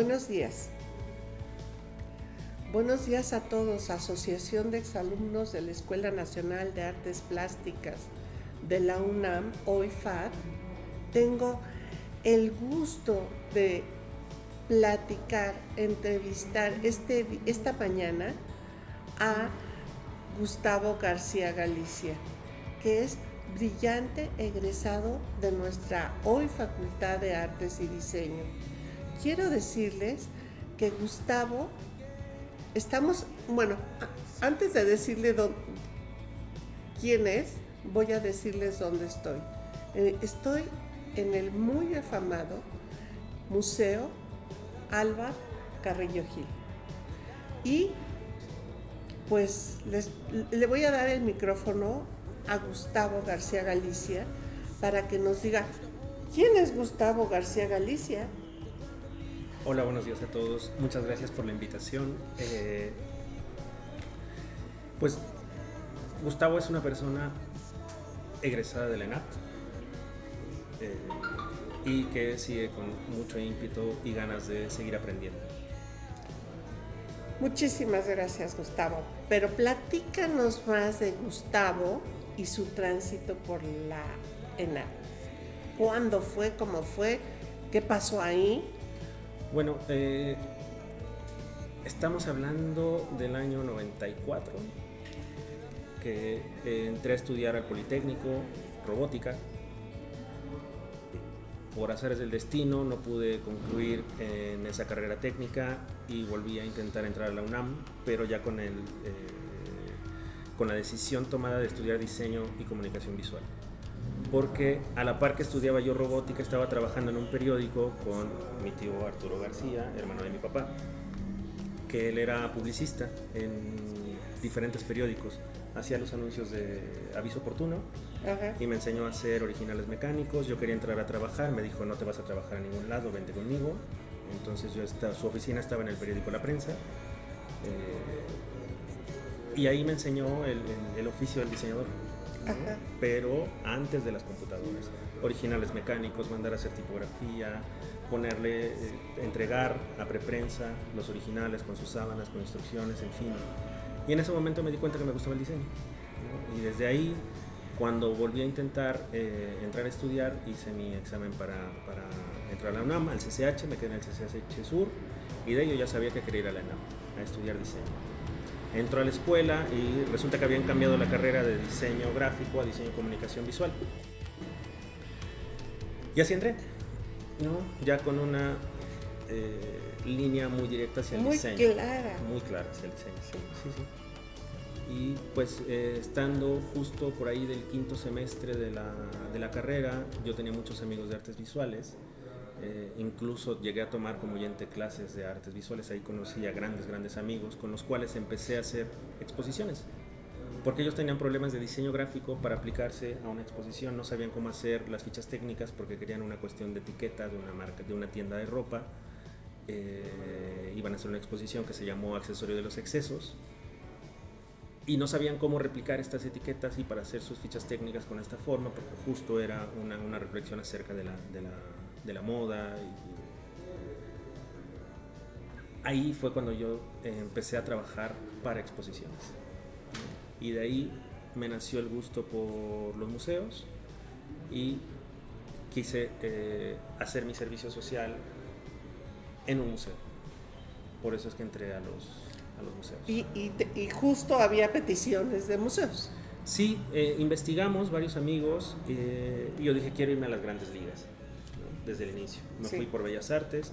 Buenos días. Buenos días a todos. Asociación de Exalumnos de la Escuela Nacional de Artes Plásticas de la UNAM, OIFAD. Tengo el gusto de platicar, entrevistar esta mañana a Gustavo García Galicia, que es brillante egresado de nuestra hoy Facultad de Artes y Diseño. Quiero decirles que Gustavo, antes de decirle quién es, voy a decirles dónde estoy. Estoy en el muy afamado Museo Alvar Carrillo Gil. Y pues le voy a dar el micrófono a Gustavo García Galicia para que nos diga quién es Gustavo García Galicia. Hola, buenos días a todos. Muchas gracias por la invitación. Pues Gustavo es una persona egresada de la ENAP y que sigue con mucho ímpetu y ganas de seguir aprendiendo. Muchísimas gracias, Gustavo. Pero platícanos más de Gustavo y su tránsito por la ENAP. ¿Cuándo fue? ¿Cómo fue? ¿Qué pasó ahí? Bueno, estamos hablando del año 94, que entré a estudiar al Politécnico, robótica. Por azares del destino no pude concluir en esa carrera técnica y volví a intentar entrar a la UNAM, pero ya con la decisión tomada de estudiar diseño y comunicación visual. Porque a la par que estudiaba yo robótica, estaba trabajando en un periódico con mi tío Arturo García, hermano de mi papá, que él era publicista en diferentes periódicos, hacía los anuncios de Aviso Oportuno. Ajá. Y me enseñó a hacer originales mecánicos. Yo quería entrar a trabajar, me dijo: no te vas a trabajar a ningún lado, vente conmigo. Entonces su oficina estaba en el periódico La Prensa, y ahí me enseñó el oficio del diseñador. Ajá. Pero antes de las computadoras, originales mecánicos, mandar a hacer tipografía, ponerle, entregar a preprensa los originales con sus sábanas, con instrucciones, en fin. Y en ese momento me di cuenta que me gustaba el diseño, ¿no? Y desde ahí, cuando volví a intentar entrar a estudiar, hice mi examen para entrar a la UNAM, al CCH, me quedé en el CCH Sur, y de ahí yo ya sabía que quería ir a la UNAM a estudiar diseño. Entro a la escuela y resulta que habían cambiado la carrera de diseño gráfico a diseño y comunicación visual. Y así entré, ¿no? Ya con una línea muy directa hacia el diseño. Muy clara hacia el diseño, sí. Y pues estando justo por ahí del quinto semestre de la carrera, yo tenía muchos amigos de artes visuales. Incluso llegué a tomar como oyente clases de artes visuales. Ahí conocí a grandes amigos con los cuales empecé a hacer exposiciones, porque ellos tenían problemas de diseño gráfico para aplicarse a una exposición. No sabían cómo hacer las fichas técnicas porque querían una cuestión de etiqueta de una marca, de una tienda de ropa. Iban a hacer una exposición que se llamó Accesorio de los Excesos y no sabían cómo replicar estas etiquetas y para hacer sus fichas técnicas con esta forma, porque justo era una reflexión acerca de la moda. Ahí fue cuando yo empecé a trabajar para exposiciones, y de ahí me nació el gusto por los museos y quise hacer mi servicio social en un museo. Por eso es que entré a los museos. Y justo había peticiones de museos. Sí, investigamos varios amigos y yo dije: quiero irme a las grandes ligas, ¿no? Desde el inicio. Me fui por Bellas Artes.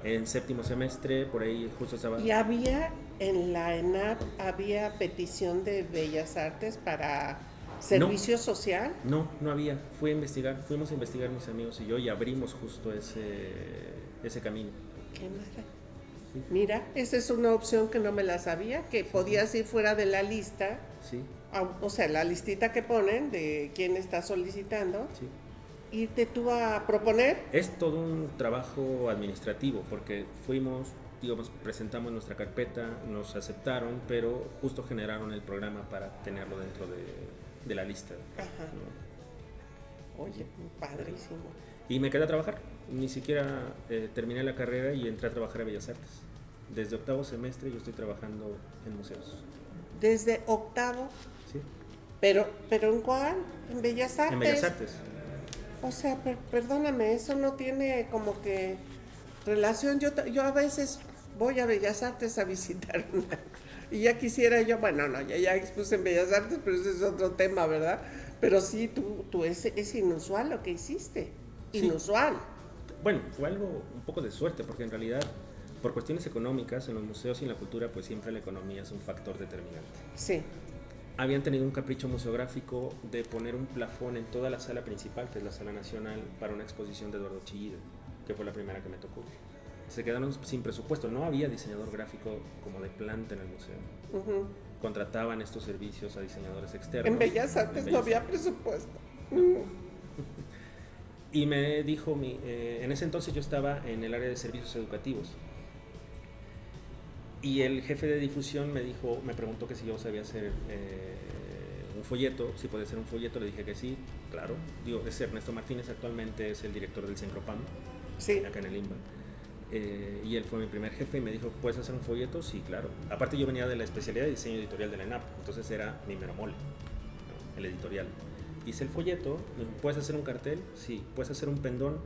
En séptimo semestre, por ahí justo estaba... ¿Y había en la ENAP, había petición de Bellas Artes para servicio social? No había. Fuimos a investigar mis amigos y yo, y abrimos justo ese camino. Qué maravilla. Mira, esa es una opción que no me la sabía, que podías ir fuera de la lista. Sí. O sea, la listita que ponen de quién está solicitando. Sí. Irte tú a proponer. Es todo un trabajo administrativo, porque presentamos nuestra carpeta, nos aceptaron, pero justo generaron el programa para tenerlo dentro de la lista. Ajá. ¿No? Oye, padrísimo. Y me quedé a trabajar. Ni siquiera terminé la carrera y entré a trabajar a Bellas Artes. Desde octavo semestre yo estoy trabajando en museos. ¿Desde octavo? Sí. ¿Pero en cuál? ¿En Bellas Artes? En Bellas Artes. O sea, perdóname, eso no tiene como que relación. Yo a veces voy a Bellas Artes a visitar una, y ya quisiera yo, bueno, no, ya expuse en Bellas Artes, pero ese es otro tema, ¿verdad? Pero sí, tú es inusual lo que hiciste. Sí. Inusual. Bueno, fue algo un poco de suerte, porque en realidad, por cuestiones económicas, en los museos y en la cultura, pues siempre la economía es un factor determinante. Sí. Habían tenido un capricho museográfico de poner un plafón en toda la sala principal, que es la sala nacional, para una exposición de Eduardo Chillida, que fue la primera que me tocó. Se quedaron sin presupuesto, no había diseñador gráfico como de planta en el museo. Uh-huh. Contrataban estos servicios a diseñadores externos. En Bellas Artes no había presupuesto. Y me dijo, en ese entonces yo estaba en el área de servicios educativos. Y el jefe de difusión me preguntó que si yo sabía hacer un folleto, si podía hacer un folleto. Le dije que sí, claro. Digo, es Ernesto Martínez, actualmente es el director del Cencropam, sí, acá en el INBA. Y él fue mi primer jefe y me dijo, ¿puedes hacer un folleto? Sí, claro. Aparte yo venía de la especialidad de diseño editorial de la ENAP, entonces era mi mero mole, ¿no? El editorial. Hice el folleto, ¿puedes hacer un cartel? Sí. ¿Puedes hacer un pendón?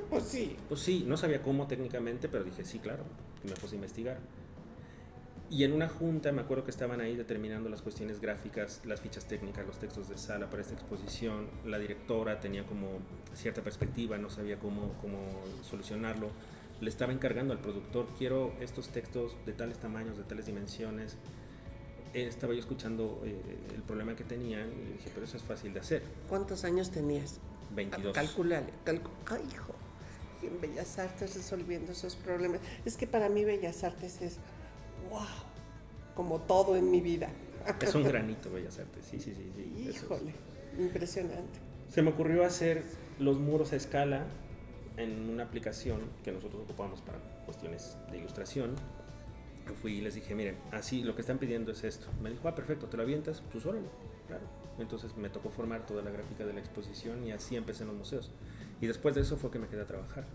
Pues sí. Pues sí, no sabía cómo técnicamente, pero dije, sí, claro. Y me puse a investigar. Y en una junta me acuerdo que estaban ahí determinando las cuestiones gráficas, las fichas técnicas, los textos de sala para esta exposición. La directora tenía como cierta perspectiva, no sabía cómo solucionarlo. Le estaba encargando al productor, quiero estos textos de tales tamaños, de tales dimensiones. Estaba yo escuchando el problema que tenían y dije, pero eso es fácil de hacer. ¿Cuántos años tenías? 22. Calculale. Ay, hijo. En Bellas Artes resolviendo esos problemas. Es que para mí Bellas Artes es, wow, como todo en mi vida. Es un granito Bellas Artes, sí. Híjole, impresionante. Se me ocurrió hacer los muros a escala en una aplicación que nosotros ocupamos para cuestiones de ilustración. Fui y les dije, miren, así lo que están pidiendo es esto. Me dijo, perfecto, ¿te lo avientas? Pues órale, claro. Entonces me tocó formar toda la gráfica de la exposición y así empecé en los museos. Y después de eso fue que me quedé a trabajar.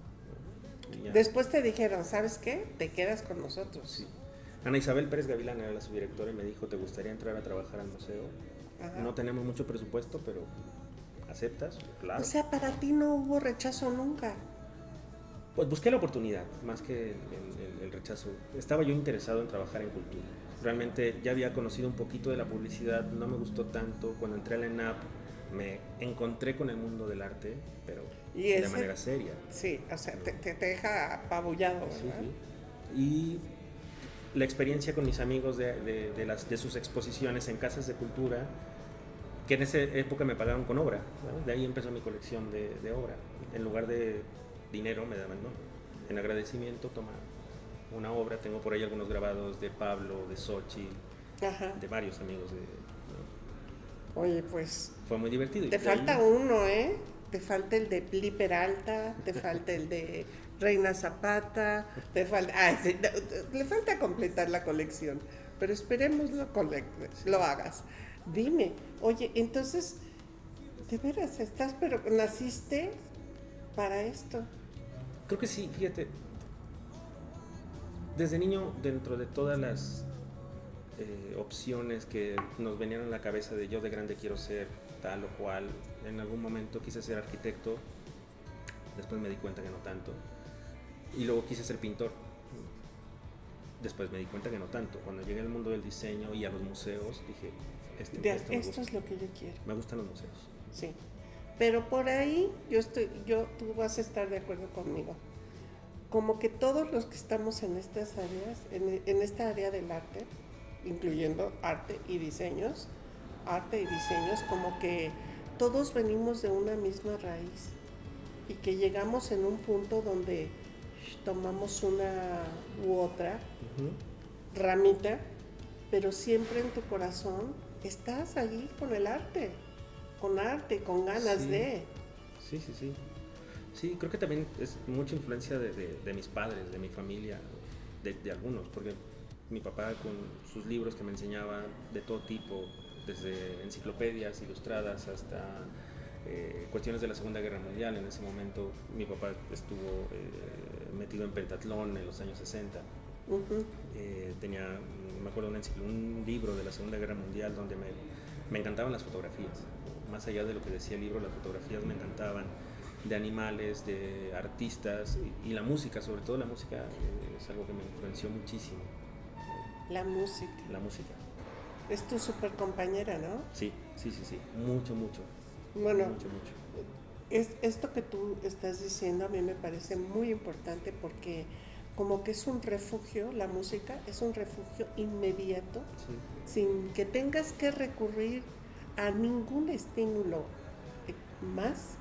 Después te dijeron, ¿sabes qué? Te quedas con nosotros. Sí. Ana Isabel Pérez Gavilán era la subdirectora y me dijo, ¿te gustaría entrar a trabajar al museo? Ajá. No tenemos mucho presupuesto, pero ¿aceptas? Claro. O sea, para ti no hubo rechazo nunca. Pues busqué la oportunidad, más que el rechazo. Estaba yo interesado en trabajar en cultura. Realmente ya había conocido un poquito de la publicidad, no me gustó tanto. Cuando entré a la ENAP me encontré con el mundo del arte, pero de manera seria. Sí, o sea, te deja apabullado, ¿verdad? Sí. Y la experiencia con mis amigos de sus exposiciones en casas de cultura, que en esa época me pagaban con obra, ¿no? De ahí empezó mi colección de obra. En lugar de dinero me daban, ¿no? En agradecimiento, toma una obra. Tengo por ahí algunos grabados de Pablo, de Xochitl, de varios amigos ¿no? Oye, pues fue muy divertido. Te falta uno, ¿eh? Te falta el de Pli Peralta, te falta el de Reina Zapata, te falta... le falta completar la colección, pero esperemos lo hagas. Dime, oye, entonces, de veras, pero naciste para esto. Creo que sí, fíjate. Desde niño, dentro de todas las opciones que nos venían a la cabeza de yo de grande quiero ser tal o cual, en algún momento quise ser arquitecto, después me di cuenta que no tanto, y luego quise ser pintor, después me di cuenta que no tanto. Cuando llegué al mundo del diseño y a los museos, dije, esto es lo que yo quiero. Me gustan los museos. Sí, pero por ahí tú vas a estar de acuerdo conmigo. Como que todos los que estamos en estas áreas, en esta área del arte, incluyendo arte y diseños, como que todos venimos de una misma raíz y que llegamos en un punto donde tomamos una u otra ramita, pero siempre en tu corazón estás allí con el arte, con ganas de... Sí. Sí, creo que también es mucha influencia de mis padres, de mi familia, de algunos, porque mi papá con sus libros que me enseñaba de todo tipo, desde enciclopedias ilustradas hasta cuestiones de la Segunda Guerra Mundial. En ese momento mi papá estuvo metido en pentatlón en los años 60. Tenía, me acuerdo, un libro de la Segunda Guerra Mundial donde me encantaban las fotografías. Más allá de lo que decía el libro, las fotografías me encantaban, de animales, de artistas y la música, sobre todo la música, es algo que me influenció muchísimo. La música. La música. Es tu super compañera, ¿no? Sí, mucho. Bueno, mucho. Esto que tú estás diciendo a mí me parece muy importante porque como que es un refugio, la música es un refugio inmediato, sin que tengas que recurrir a ningún estímulo más.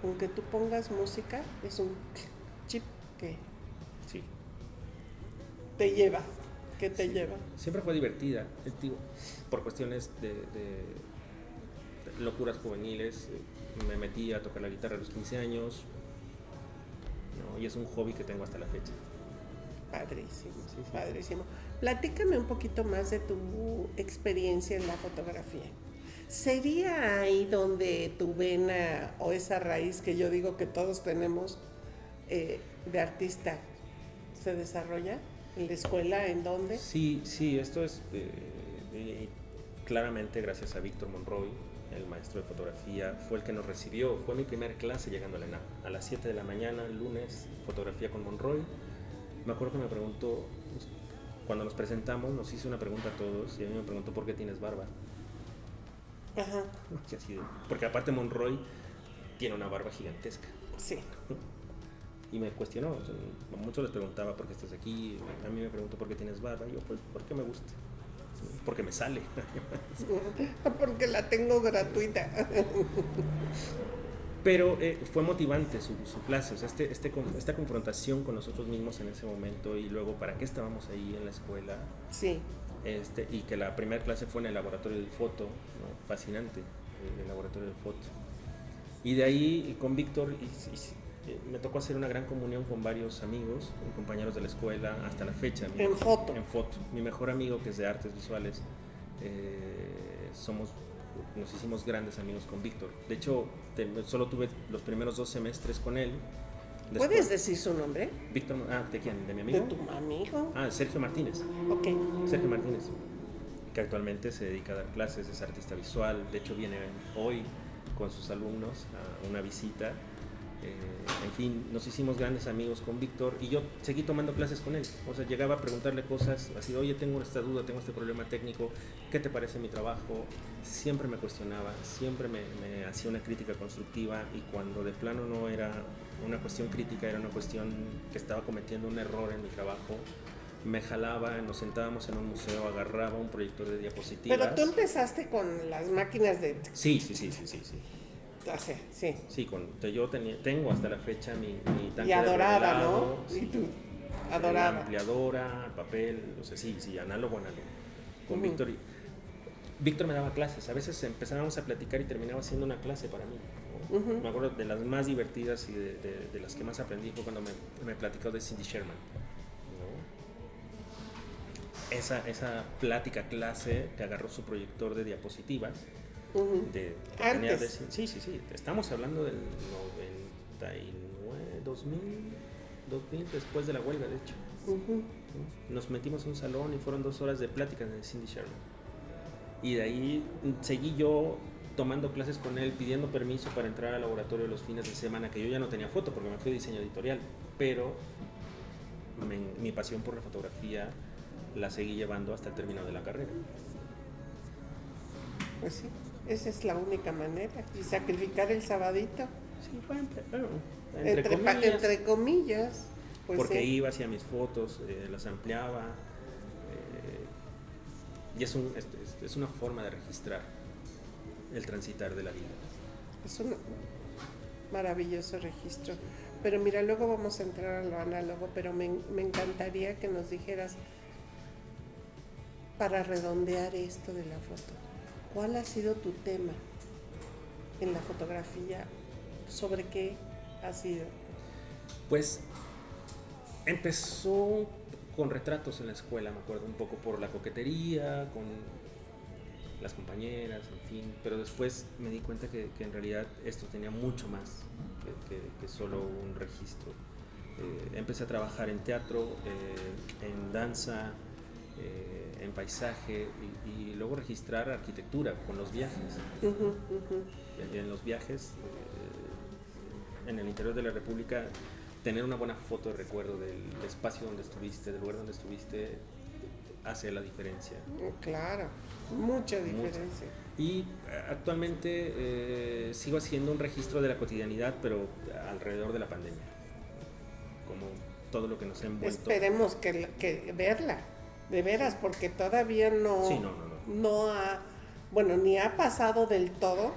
Aunque tú pongas música, es un chip que te lleva, lleva. Siempre fue divertida, por cuestiones de locuras juveniles. Me metí a tocar la guitarra a los 15 años, ¿no? Y es un hobby que tengo hasta la fecha. Padrísimo, padrísimo. Platícame un poquito más de tu experiencia en la fotografía. ¿Sería ahí donde tu vena o esa raíz que yo digo que todos tenemos de artista se desarrolla? ¿En la escuela? ¿En dónde? Sí, esto es claramente gracias a Víctor Monroy, el maestro de fotografía. Fue el que nos recibió, fue mi primera clase llegando a la ENAM. A las 7 de la mañana, lunes, fotografía con Monroy. Me acuerdo que me preguntó, cuando nos presentamos, nos hizo una pregunta a todos y a mí me preguntó ¿por qué tienes barba? Ajá. Porque aparte Monroy tiene una barba gigantesca. Sí. Y me cuestionó, muchos les preguntaba ¿por qué estás aquí? A mí me preguntó ¿por qué tienes barba? Y yo, pues, porque me gusta. Porque me sale. Porque la tengo gratuita. Pero fue motivante su clase, o sea, esta confrontación con nosotros mismos en ese momento y luego para qué estábamos ahí en la escuela. Sí. Y que la primera clase fue en el laboratorio de foto, ¿no? Fascinante, el laboratorio de foto. Y de ahí con Víctor me tocó hacer una gran comunión con varios amigos, compañeros de la escuela hasta la fecha. En foto. Mi mejor amigo, que es de artes visuales, nos hicimos grandes amigos con Víctor. De hecho, solo tuve los primeros 2 semestres con él. Después, ¿puedes decir su nombre? Víctor, ¿de quién? ¿De mi amigo? ¿De tu amigo? Sergio Martínez. Ok. Sergio Martínez, que actualmente se dedica a dar clases, es artista visual. De hecho, viene hoy con sus alumnos a una visita. En fin, nos hicimos grandes amigos con Víctor y yo seguí tomando clases con él. O sea, llegaba a preguntarle cosas así, oye, tengo esta duda, tengo este problema técnico, ¿qué te parece mi trabajo? Siempre me cuestionaba, siempre me hacía una crítica constructiva y cuando de plano no era una cuestión crítica, era una cuestión que estaba cometiendo un error en mi trabajo, me jalaba, nos sentábamos en un museo, agarraba un proyector de diapositivas. Pero tú empezaste con las máquinas de... Sí. Sí. Sí, yo tengo hasta la fecha mi tanque y adoraba, de revelado, ¿no? Sí, y tú adoraba. La ampliadora, papel, o sea, sí, análogo. Con Víctor me daba clases, a veces empezábamos a platicar y terminaba siendo una clase para mí. ¿No? Me acuerdo de las más divertidas y de las que más aprendí fue cuando me platicó de Cindy Sherman. ¿No? Esa plática clase que agarró su proyector de diapositivas. Antes. Sí. Estamos hablando del 2000, después de la huelga, de hecho. Nos metimos en un salón y fueron 2 horas de plática de Cindy Sherman. Y de ahí seguí yo tomando clases con él, pidiendo permiso para entrar al laboratorio los fines de semana, que yo ya no tenía foto porque me fui a diseño editorial, pero mi pasión por la fotografía la seguí llevando hasta el término de la carrera. Pues sí. Esa es la única manera. Y sacrificar el sabadito. Sí, bueno, entre comillas. Pues porque sí. iba hacia mis fotos, las ampliaba. Y es una forma de registrar el transitar de la vida. Es un maravilloso registro. Pero mira, luego vamos a entrar a lo análogo, pero me encantaría que nos dijeras, para redondear esto de la foto, ¿cuál ha sido tu tema en la fotografía? ¿Sobre qué ha sido? Pues empezó con retratos en la escuela, me acuerdo, un poco por la coquetería, las compañeras, en fin, pero después me di cuenta que en realidad esto tenía mucho más que solo un registro. Empecé a trabajar en teatro, en danza, en paisaje y luego registrar arquitectura con los viajes. En los viajes, en el interior de la República, tener una buena foto de recuerdo del espacio donde estuviste, del lugar donde estuviste, hace la diferencia. Claro, mucha diferencia. Y actualmente sigo haciendo un registro de la cotidianidad, pero alrededor de la pandemia, como todo lo que nos ha envuelto. Esperemos que verla, de veras, porque todavía no, sí, no ha, bueno, ni ha pasado del todo,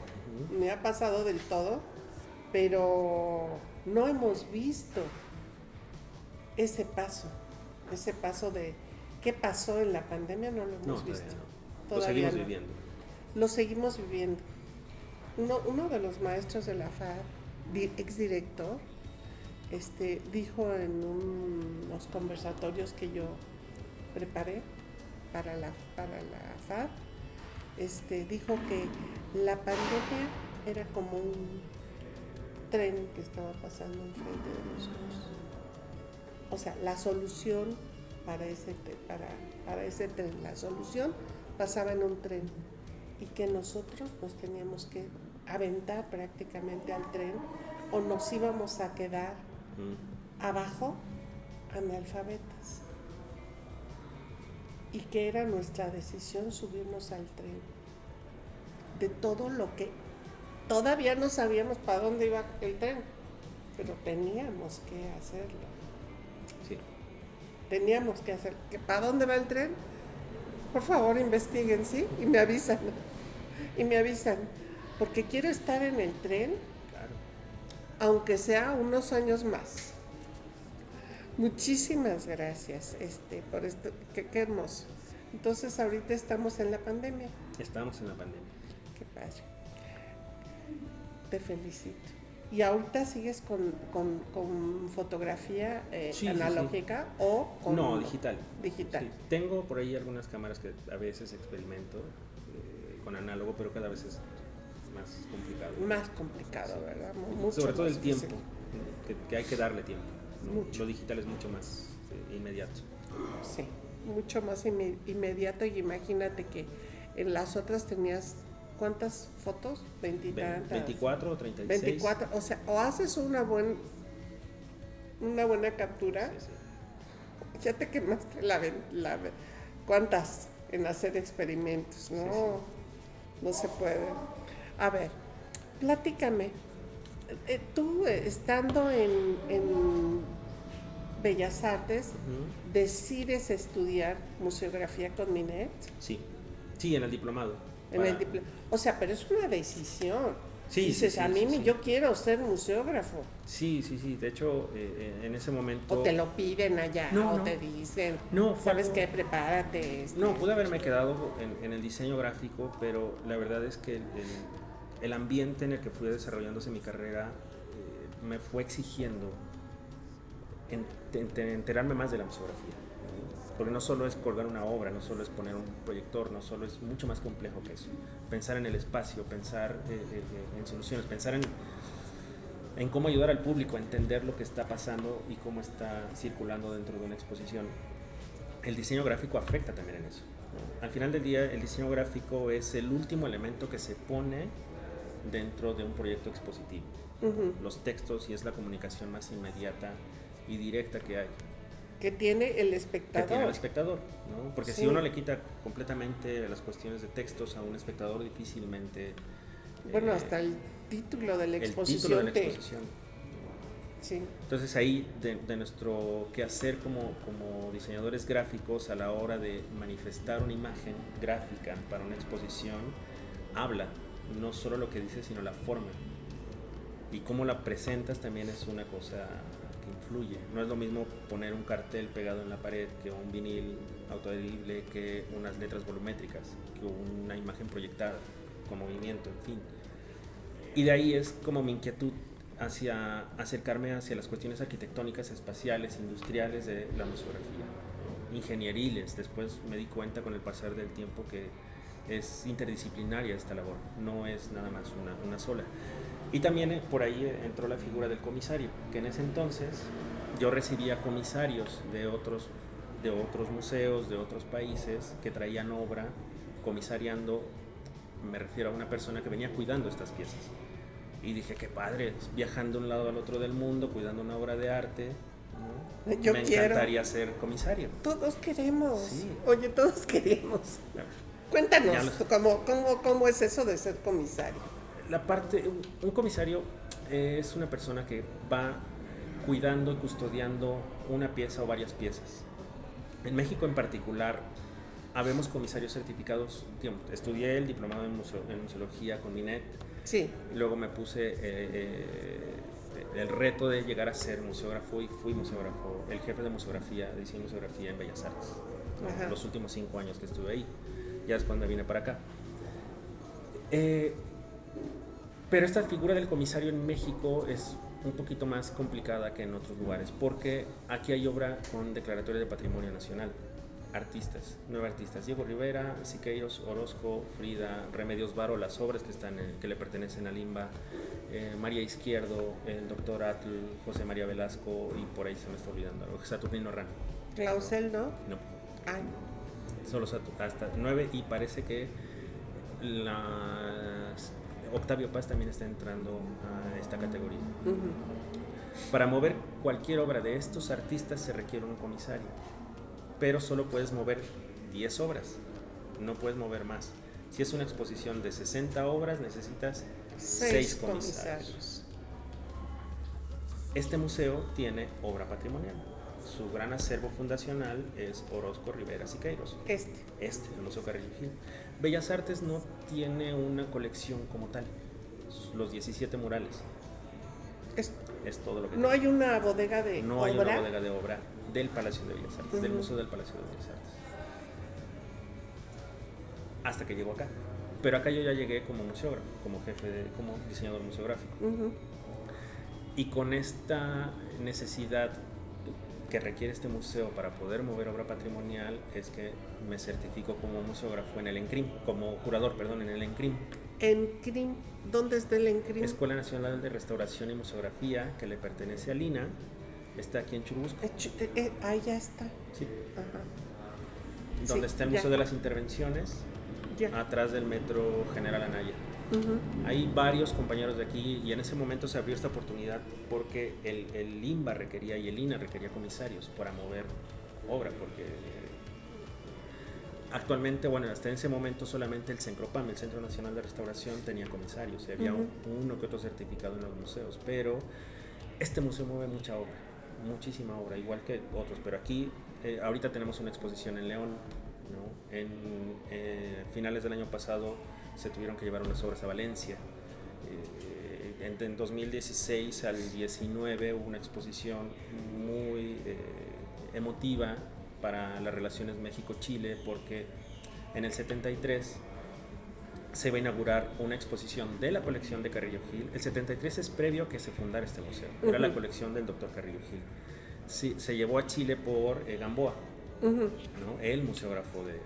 pero no hemos visto ese paso de qué pasó en la pandemia, no lo hemos visto. No. Lo seguimos viviendo. Lo seguimos viviendo. Uno de los maestros de la FAD, exdirector, dijo en unos conversatorios que yo preparé para la FAD, dijo que la pandemia era como un tren que estaba pasando enfrente de nosotros. O sea, la solución para ese tren, la solución pasaba en un tren y que nosotros nos teníamos que aventar prácticamente al tren o nos íbamos a quedar abajo analfabetas y que era nuestra decisión subirnos al tren de todo lo que todavía no sabíamos para dónde iba el tren, pero teníamos que hacerlo. Sí. Teníamos que hacer. ¿Para dónde va el tren? Por favor, investiguen, ¿sí? Y me avisan. Porque quiero estar en el tren, claro, aunque sea unos años más. Muchísimas gracias por esto. Qué hermoso. Entonces, ahorita estamos en la pandemia. Estamos en la pandemia. Qué padre. Te felicito. ¿Y ahorita sigues con fotografía analógica o con...? No, digital. Digital. Sí. Tengo por ahí algunas cámaras que a veces experimento con análogo, pero cada vez es más complicado. Más complicado, sí. ¿Verdad? Mucho sobre todo el tiempo, que hay que darle tiempo. Lo digital es mucho más inmediato. Sí, mucho más inmediato, y imagínate que en las otras tenías... ¿Cuántas fotos? 24 o 36. 24, o sea, o haces una buena captura, sí. Ya te quemaste ¿cuántas? En hacer experimentos, ¿no? Sí. No se puede. A ver, platícame. Tú, estando en Bellas Artes, ¿decides estudiar museografía con Minet? Sí, en el diplomado. O sea, pero es una decisión. Sí, dices, sí, a mí yo quiero ser museógrafo. Sí. De hecho, en ese momento... O te lo piden allá, te dicen, ¿sabes qué? Prepárate. No, pude haberme quedado en el diseño gráfico, pero la verdad es que el ambiente en el que fui desarrollándose mi carrera me fue exigiendo enterarme más de la museografía. Porque no solo es colgar una obra, no solo es poner un proyector, no solo es mucho más complejo que eso. Pensar en el espacio, pensar en soluciones, pensar en cómo ayudar al público a entender lo que está pasando y cómo está circulando dentro de una exposición. El diseño gráfico afecta también en eso. Al final del día, el diseño gráfico es el último elemento que se pone dentro de un proyecto expositivo. Los textos, y es la comunicación más inmediata y directa que hay. Que tiene el espectador. ¿no? Porque si uno le quita completamente las cuestiones de textos a un espectador, difícilmente... Bueno, hasta el título de la exposición. Sí. Entonces ahí, de nuestro quehacer como diseñadores gráficos a la hora de manifestar una imagen gráfica para una exposición, habla no solo lo que dice, sino la forma. Y cómo la presentas también es una cosa... influye. No es lo mismo poner un cartel pegado en la pared que un vinil autoadherible, que unas letras volumétricas, que una imagen proyectada con movimiento, en fin. Y de ahí es como mi inquietud hacia acercarme hacia las cuestiones arquitectónicas, espaciales, industriales de la museografía, ingenieriles. Después me di cuenta con el pasar del tiempo que es interdisciplinaria esta labor, no es nada más una sola. Y también por ahí entró la figura del comisario, que en ese entonces yo recibía comisarios de otros museos, de otros países, que traían obra, comisariando, me refiero a una persona que venía cuidando estas piezas. Y dije, qué padre, viajando de un lado al otro del mundo, cuidando una obra de arte, ¿no? Me encantaría ser comisario. Todos queremos. Sí. Oye, todos queremos. Cuéntanos, ¿cómo es eso de ser comisario? Un comisario es una persona que va cuidando y custodiando una pieza o varias piezas. En México en particular, habemos comisarios certificados. Estudié el diplomado en museología con Minet. Sí. Luego me puse el reto de llegar a ser museógrafo y fui museógrafo, el jefe de museografía, de diseño de museografía en Bellas Artes. Los últimos 5 años que estuve ahí. Ya es cuando vine para acá. Pero esta figura del comisario en México es un poquito más complicada que en otros lugares, porque aquí hay obra con declaratoria de patrimonio nacional. Artistas, 9 artistas: Diego Rivera, Siqueiros, Orozco, Frida, Remedios Varo, las obras que le pertenecen a Limba, María Izquierdo, el doctor Atl, José María Velasco, y por ahí se me está olvidando algo, Saturnino Rano. Clausel, ¿no? No. Ay. Solo hasta 9, y parece que Octavio Paz también está entrando a esta categoría. Para mover cualquier obra de estos artistas se requiere un comisario, pero solo puedes mover 10 obras, no puedes mover más. Si es una exposición de 60 obras, necesitas 6 comisarios. Este museo tiene obra patrimonial. Su gran acervo fundacional es Orozco, Rivera, Siqueiros. El Museo Carrillo Gil. Bellas Artes no tiene una colección como tal. Los 17 murales. Es todo lo que no tiene. Hay una bodega de no obra. Hay una bodega de obra del Palacio de Bellas Artes, del Museo del Palacio de Bellas Artes. Hasta que llegó acá. Pero acá yo ya llegué como museógrafo, como diseñador museográfico. Y con esta necesidad que requiere este museo para poder mover obra patrimonial, es que me certifico como museógrafo en el ENCRIM, como curador, perdón, en el ENCRIM. ¿ENCRIM? ¿Dónde está el ENCRIM? Escuela Nacional de Restauración y Museografía, que le pertenece a Lina, está aquí en Churubusco. Ahí ya está. Sí. Ajá. Donde está el Museo de las Intervenciones, atrás del Metro General Anaya. Hay varios compañeros de aquí, y en ese momento se abrió esta oportunidad porque el Limba requería y el INA requería comisarios para mover obra, porque actualmente, bueno, hasta en ese momento solamente el CENCROPAM, el Centro Nacional de Restauración, tenía comisarios, y había uno que otro certificado en los museos, pero este museo mueve mucha obra, muchísima obra, igual que otros, pero aquí ahorita tenemos una exposición en León, ¿no? En finales del año pasado se tuvieron que llevar unas obras a Valencia. En 2016 al 19 hubo una exposición muy emotiva para las relaciones México-Chile, porque en el 73 se va a inaugurar una exposición de la colección de Carrillo Gil. El 73 es previo a que se fundara este museo, era la colección del doctor Carrillo Gil. Sí, se llevó a Chile por Gamboa, ¿no? El museógrafo de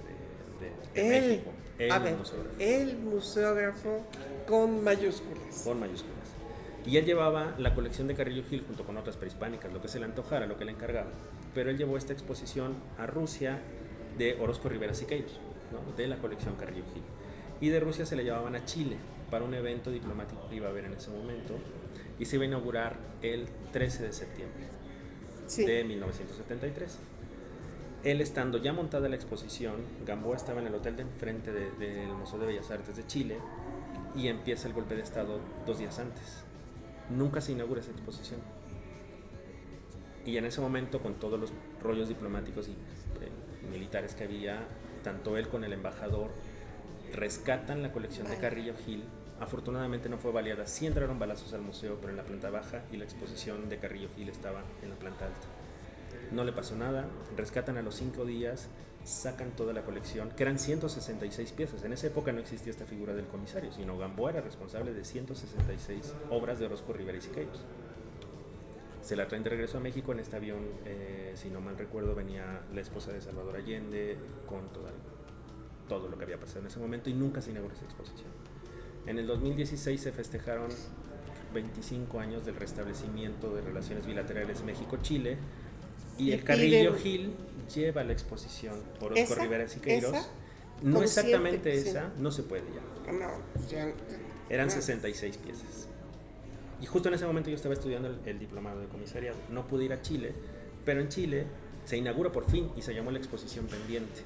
México. El museógrafo con mayúsculas. Con mayúsculas. Y él llevaba la colección de Carrillo Gil junto con otras prehispánicas, lo que se le antojara, lo que le encargaba. Pero él llevó esta exposición a Rusia de Orozco, Rivera, Siqueiros, ¿no? De la colección Carrillo Gil. Y de Rusia se le llevaban a Chile para un evento diplomático que iba a haber en ese momento, y se iba a inaugurar el 13 de septiembre de 1973. Él estando ya montada la exposición, Gamboa estaba en el hotel de enfrente del Museo de Bellas Artes de Chile, y empieza el golpe de estado 2 días antes. Nunca se inaugura esa exposición. Y en ese momento, con todos los rollos diplomáticos y militares que había, tanto él con el embajador rescatan la colección de Carrillo Gil. Afortunadamente no fue baleada, sí entraron balazos al museo, pero en la planta baja, y la exposición de Carrillo Gil estaba en la planta alta. No le pasó nada, rescatan a los 5 días, sacan toda la colección, que eran 166 piezas. En esa época no existía esta figura del comisario, sino Gamboa era responsable de 166 obras de Orozco, Rivera y Siqueiros. Se la traen de regreso a México en este avión, si no mal recuerdo, venía la esposa de Salvador Allende con toda todo lo que había pasado en ese momento y nunca se inauguró esa exposición. En el 2016 se festejaron 25 años del restablecimiento de relaciones bilaterales México-Chile y el Carrillo Gil lleva la exposición Orozco Rivera Siqueiros. No exactamente esa, no se puede ya. No, ya. Eran 66 piezas. Y justo en ese momento yo estaba estudiando el diplomado de comisariado. No pude ir a Chile, pero en Chile se inaugura por fin y se llamó la exposición pendiente.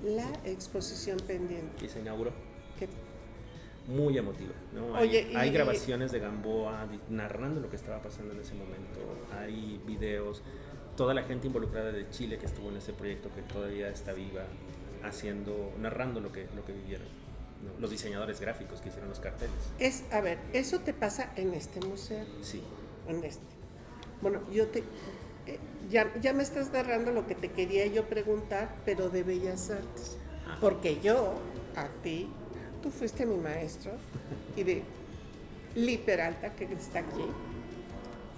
La exposición pendiente. Y se inauguró. ¿Qué? Muy emotivo, ¿no? Hay grabaciones de Gamboa narrando lo que estaba pasando en ese momento. Hay videos, toda la gente involucrada de Chile que estuvo en ese proyecto que todavía está viva, narrando lo que vivieron, ¿no? Los diseñadores gráficos que hicieron los carteles. A ver, ¿eso te pasa en este museo? Sí. En este. Bueno, ya me estás narrando lo que te quería yo preguntar, pero de Bellas Artes. Porque tú fuiste mi maestro, y de Lee Peralta, que está aquí,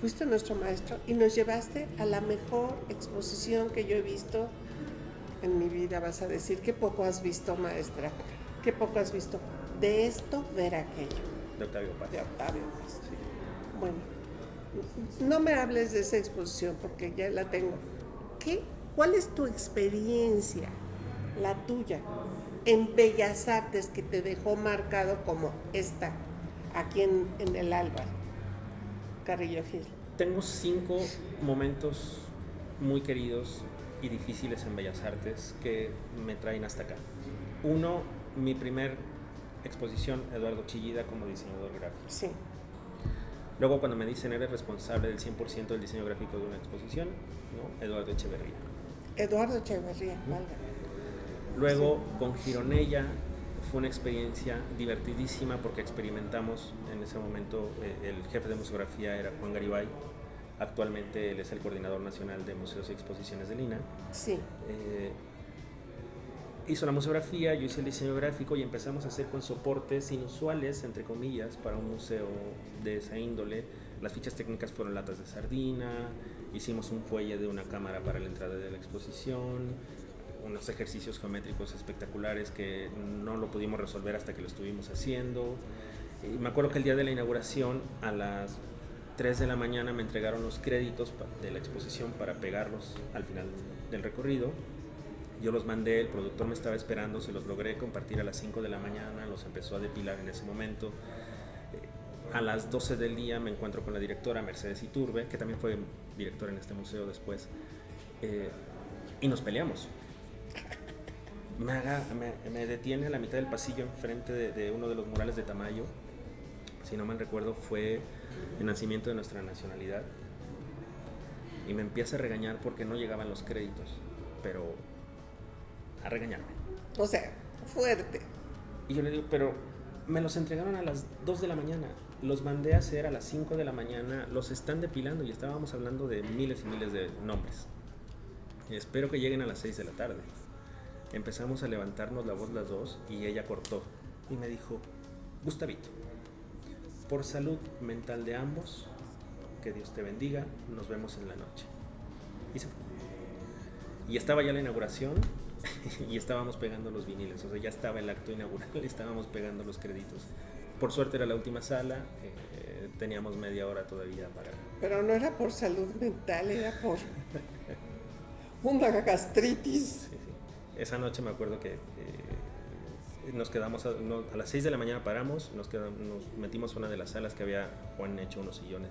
fuiste nuestro maestro y nos llevaste a la mejor exposición que yo he visto en mi vida. Vas a decir, qué poco has visto, maestra, qué poco has visto. De esto, ver aquello. De Octavio Paz. Sí. Bueno, no me hables de esa exposición porque ya la tengo. ¿Cuál es tu experiencia, la tuya, en Bellas Artes que te dejó marcado como esta, aquí en el Álvaro, Carrillo Gil? Tengo 5 momentos muy queridos y difíciles en Bellas Artes que me traen hasta acá. Uno, mi primer exposición, Eduardo Chillida como diseñador gráfico. Sí. Luego cuando me dicen eres responsable del 100% del diseño gráfico de una exposición, ¿no? Eduardo Echeverría, válgame. Luego con Gironella fue una experiencia divertidísima porque experimentamos en ese momento, el jefe de museografía era Juan Garibay, actualmente él es el coordinador nacional de museos y exposiciones del INAH. Sí. Hizo la museografía, yo hice el diseño gráfico y empezamos a hacer con soportes inusuales, entre comillas, para un museo de esa índole. Las fichas técnicas fueron latas de sardina, hicimos un fuelle de una cámara para la entrada de la exposición, unos ejercicios geométricos espectaculares que no lo pudimos resolver hasta que lo estuvimos haciendo. Y me acuerdo que el día de la inauguración, a las 3 de la mañana, me entregaron los créditos de la exposición para pegarlos al final del recorrido. Yo los mandé, el productor me estaba esperando, se los logré compartir a las 5 de la mañana, los empezó a depilar en ese momento. A las 12 del día me encuentro con la directora Mercedes Iturbe, que también fue directora en este museo después, y nos peleamos. Me detiene a la mitad del pasillo enfrente de uno de los murales de Tamayo, si no mal recuerdo fue el nacimiento de nuestra nacionalidad, y me empieza a regañar porque no llegaban los créditos, pero a regañarme. O sea, fuerte. Y yo le digo, pero me los entregaron a las 2 de la mañana, los mandé a hacer a las 5 de la mañana, los están depilando y estábamos hablando de miles y miles de nombres. Y espero que lleguen a las 6 de la tarde. Empezamos a levantarnos la voz las dos y ella cortó y me dijo, Gustavito, por salud mental de ambos, que Dios te bendiga, nos vemos en la noche. Y se fue. Y estaba ya la inauguración y estábamos pegando los viniles, o sea, ya estaba el acto inaugural, estábamos pegando los créditos. Por suerte era la última sala, teníamos media hora todavía para... Pero no era por salud mental, era por una gastritis. Sí, sí. Esa noche me acuerdo que nos quedamos, a las 6 de la mañana paramos, nos metimos a una de las salas que había Juan hecho unos sillones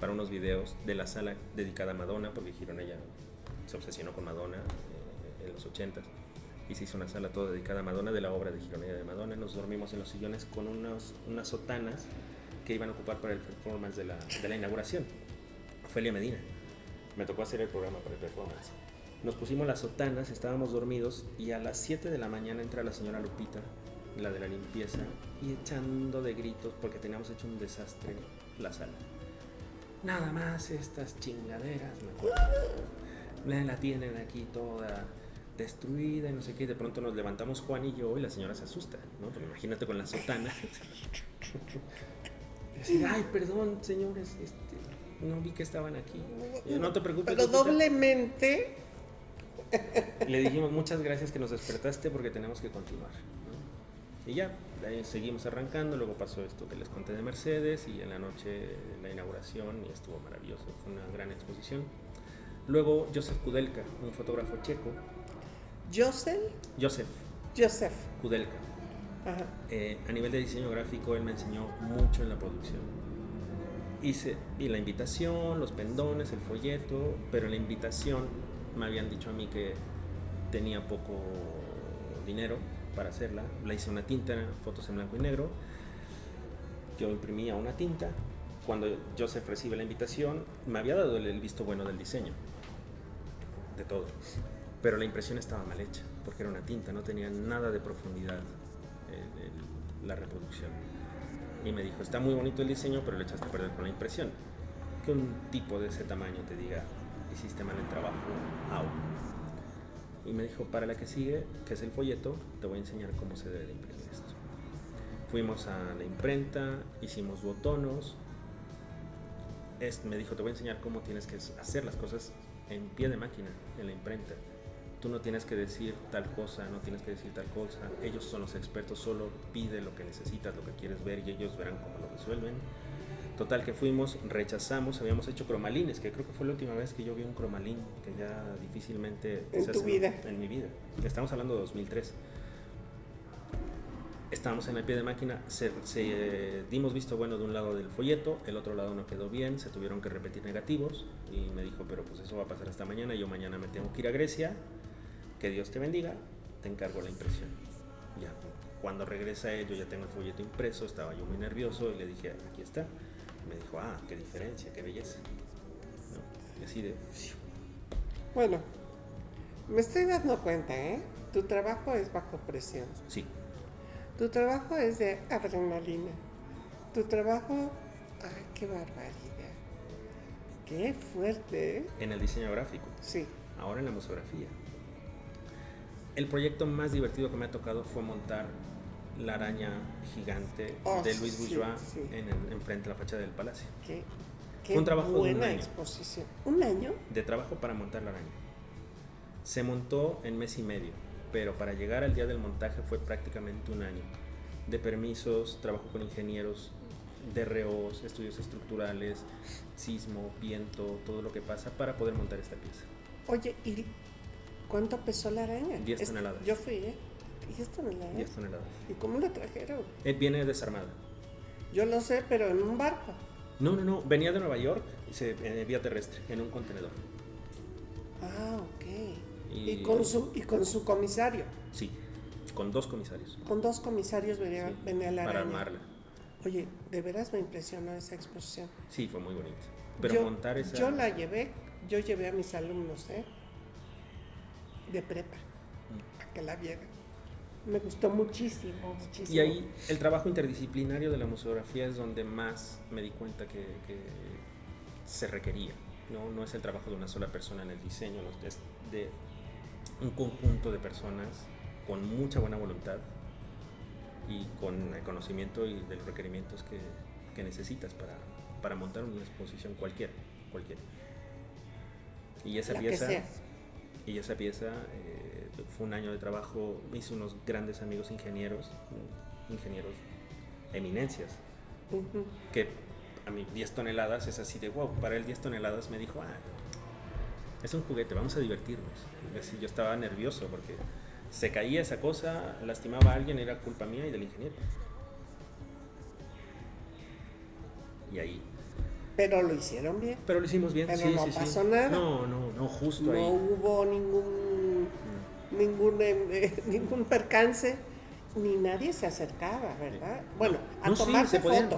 para unos videos de la sala dedicada a Madonna, porque Gironella se obsesionó con Madonna en los 80s y se hizo una sala toda dedicada a Madonna, de la obra de Gironella de Madonna. Nos dormimos en los sillones con unas sotanas que iban a ocupar para el performance de la inauguración. Ofelia Medina me tocó hacer el programa para el performance. Nos pusimos las sotanas, estábamos dormidos y a las 7 de la mañana entra la señora Lupita, la de la limpieza, y echando de gritos porque teníamos hecho un desastre la sala. Nada más estas chingaderas, me acuerdo. La tienen aquí toda destruida y no sé qué. De pronto nos levantamos Juan y yo y la señora se asusta, ¿no? Porque imagínate con la sotana. Decir, ay, perdón, señores, no vi que estaban aquí. No te preocupes. Pero doblemente Le dijimos muchas gracias que nos despertaste porque tenemos que continuar, ¿no? Y ya, ahí seguimos arrancando. Luego pasó esto que les conté de Mercedes y en la noche la inauguración y estuvo maravilloso, fue una gran exposición. Luego Josef Kudelka, un fotógrafo checo. Josef Kudelka. Ajá. A nivel de diseño gráfico él me enseñó mucho en la producción. Y la invitación, los pendones, el folleto, pero en la invitación me habían dicho a mí que tenía poco dinero para hacerla. La hice una tinta, fotos en blanco y negro. Yo imprimía una tinta. Cuando Josef recibe la invitación, me había dado el visto bueno del diseño, de todo. Pero la impresión estaba mal hecha, porque era una tinta, no tenía nada de profundidad la reproducción. Y me dijo, está muy bonito el diseño, pero le echaste a perder con la impresión. Que un tipo de ese tamaño te diga, hiciste mal el trabajo, au. Y me dijo, para la que sigue, que es el folleto, te voy a enseñar cómo se debe de imprimir esto. Fuimos a la imprenta, hicimos botonos. Me dijo, te voy a enseñar cómo tienes que hacer las cosas en pie de máquina, en la imprenta. Tú no tienes que decir tal cosa, no tienes que decir tal cosa. Ellos son los expertos, solo pide lo que necesitas, lo que quieres ver y ellos verán cómo lo resuelven. Total que fuimos, rechazamos, habíamos hecho cromalines, que creo que fue la última vez que yo vi un cromalín, que ya difícilmente en tu vida. En mi vida. Estamos hablando de 2003. Estábamos en el pie de máquina, dimos visto bueno de un lado del folleto, el otro lado no quedó bien, se tuvieron que repetir negativos y me dijo, pero pues eso va a pasar hasta mañana, yo mañana me tengo que ir a Grecia, que Dios te bendiga, te encargo la impresión. Ya, cuando regresa él, yo ya tengo el folleto impreso, estaba yo muy nervioso y le dije, aquí está. Me dijo, qué diferencia, qué belleza, ¿no? Y así de... Bueno, me estoy dando cuenta, tu trabajo es bajo presión. Sí. Tu trabajo es de adrenalina. Tu trabajo, qué barbaridad. Qué fuerte, ¿eh? En el diseño gráfico. Sí. Ahora en la museografía. El proyecto más divertido que me ha tocado fue montar la araña gigante de Luis Bourgeois enfrente de la fachada del palacio. Qué fue un trabajo buena de un año. Exposición. ¿Un año? De trabajo para montar la araña. Se montó en mes y medio, pero para llegar al día del montaje fue prácticamente un año. De permisos, trabajo con ingenieros, DROs, estudios estructurales, sismo, viento, todo lo que pasa para poder montar esta pieza. Oye, ¿y cuánto pesó la araña? 10 toneladas. Yo fui, 10 toneladas. 10 toneladas. ¿Y cómo la trajeron? Viene desarmada. Yo lo sé, pero en un barco. No. Venía de Nueva York vía terrestre, en un contenedor. Ok. ¿Y con su comisario? Sí, con 2 comisarios. Con 2 comisarios venía la araña. Para armarla. Oye, de veras me impresionó esa exposición. Sí, fue muy bonito. Pero montar esa... Yo llevé a mis alumnos, de prepa, a que la vieran. Me gustó muchísimo. Y ahí el trabajo interdisciplinario de la museografía es donde más me di cuenta que se requería. No es el trabajo de una sola persona en el diseño, es de un conjunto de personas con mucha buena voluntad y con el conocimiento y de los requerimientos que necesitas para montar una exposición cualquiera. Y esa pieza fue un año de trabajo. Hice unos grandes amigos ingenieros eminencias, que a mí 10 toneladas es así de wow. Para él 10 toneladas me dijo, es un juguete, vamos a divertirnos. Y yo estaba nervioso porque se caía esa cosa, lastimaba a alguien, era culpa mía y del ingeniero. Y ahí. Pero lo hicieron bien. Pero lo hicimos bien. Pero no pasó nada. No, justo ahí. No hubo ningún percance, ni nadie se acercaba, ¿verdad? Bueno, a tomarse foto.